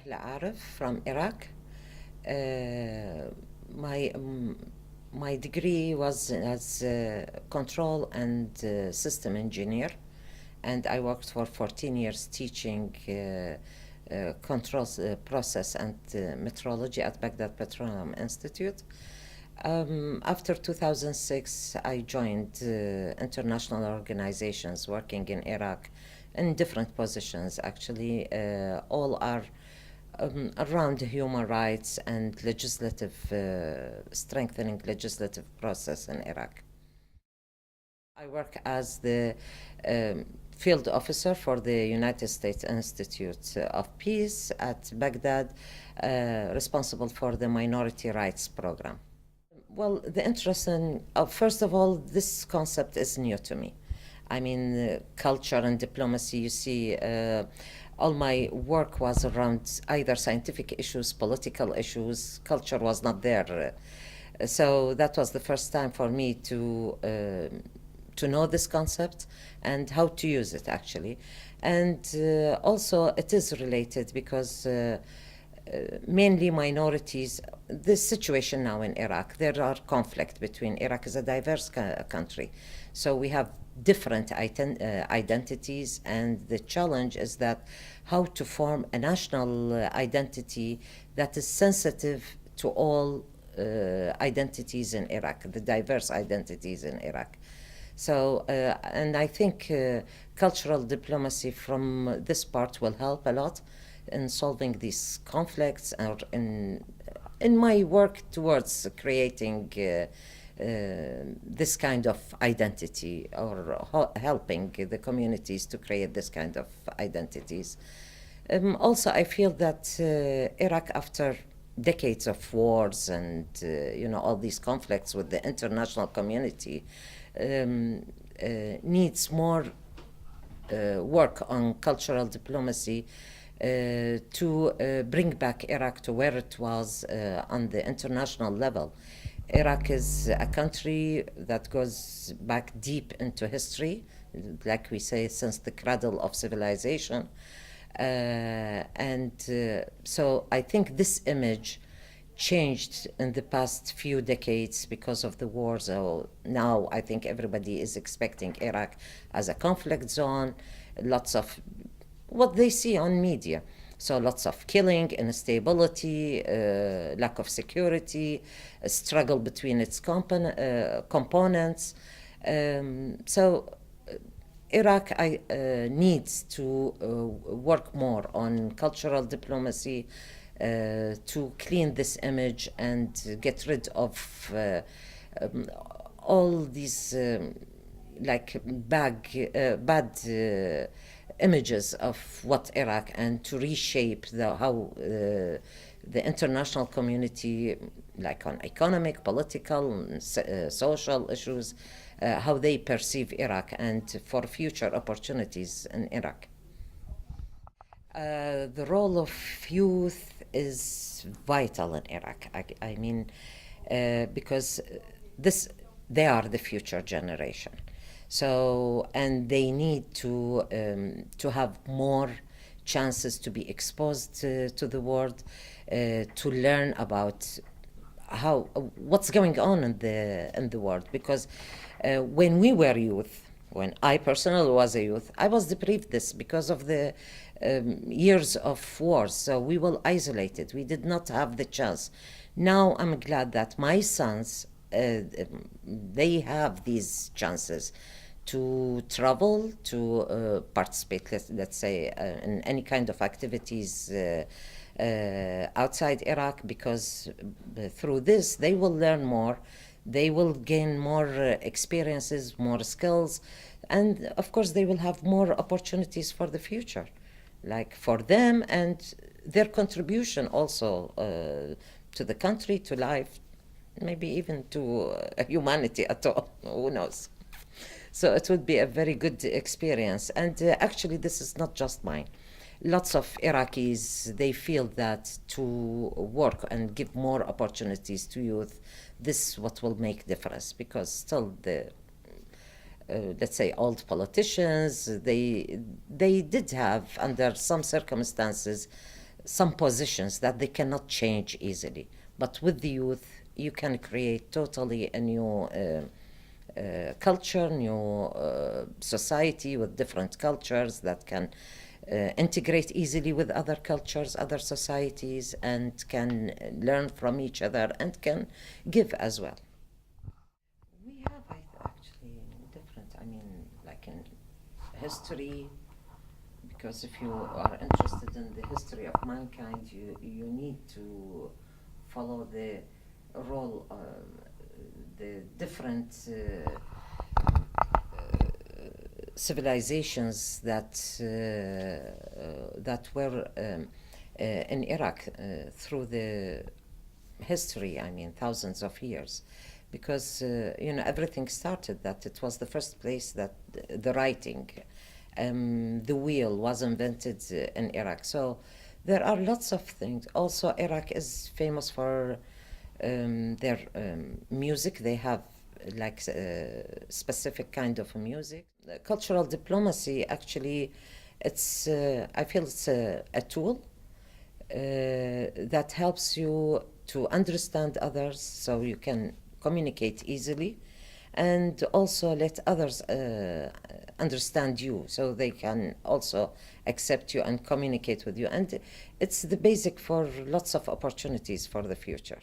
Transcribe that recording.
Nahlah Arif from Iraq. Uh, my my degree was as control and system engineer, and I worked for 14 years teaching control process and metrology at Baghdad Petroleum Institute. After 2006, I joined international organizations working in Iraq in different positions, actually. All are around human rights and legislative, strengthening legislative process in Iraq. I work as the field officer for the United States Institute of Peace at Baghdad, responsible for the minority rights program. Well, the interesting, first of all, this concept is new to me. I mean, culture and diplomacy, you see, all my work was around either scientific issues, political issues. Culture was not there. So that was the first time for me to know this concept and how to use it, actually. And also, it is related because mainly minorities, the situation now in Iraq, there are conflict between, Iraq is a diverse country. So we have different identities, and the challenge is that how to form a national identity that is sensitive to all identities in Iraq, the diverse identities in Iraq. So, and I think cultural diplomacy from this part will help a lot in solving these conflicts, or in my work towards creating this kind of identity, or helping the communities to create this kind of identities. Also, I feel that Iraq, after decades of wars and all these conflicts with the international community, needs more work on cultural diplomacy to bring back Iraq to where it was on the international level. Iraq is a country that goes back deep into history, like we say, since the cradle of civilization. So I think this image changed in the past few decades because of the wars. So now I think everybody is expecting Iraq as a conflict zone, lots of what they see on media. So lots of killing, instability, lack of security, a struggle between its components. So Iraq needs to work more on cultural diplomacy to clean this image and get rid of all these bad images of what Iraq, and to reshape how the international community, like on economic, political, social issues, how they perceive Iraq, and for future opportunities in Iraq. The role of youth is vital in Iraq. I mean, because they are the future generation. So, and they need to have more chances to be exposed to the world, to learn about what's going on in the world. Because when we were youth, when I personally was a youth, I was deprived this because of the years of wars. So we were isolated. We did not have the chance. Now I'm glad that my sons, they have these chances to travel, to participate, let's say, in any kind of activities outside Iraq, because through this they will learn more, they will gain more experiences, more skills, and of course they will have more opportunities for the future, like for them and their contribution also to the country, to life, maybe even to humanity at all, who knows. So it would be a very good experience. And actually, this is not just mine. Lots of Iraqis, they feel that to work and give more opportunities to youth, this is what will make difference, because still the let's say old politicians, they did have, under some circumstances, some positions that they cannot change easily. But with the youth, you can create totally a new culture, new society with different cultures that can integrate easily with other cultures, other societies, and can learn from each other and can give as well. We have actually different, I mean, like in history, because if you are interested in the history of mankind, you need to follow the role, the different civilizations that were in Iraq through the history, I mean, thousands of years. Because, everything started that it was the first place that the writing, the wheel was invented in Iraq. So there are lots of things. Also, Iraq is famous for their music. They have like specific kind of music. Cultural diplomacy, actually, I feel it's a tool that helps you to understand others so you can communicate easily, and also let others understand you so they can also accept you and communicate with you. And it's the basic for lots of opportunities for the future.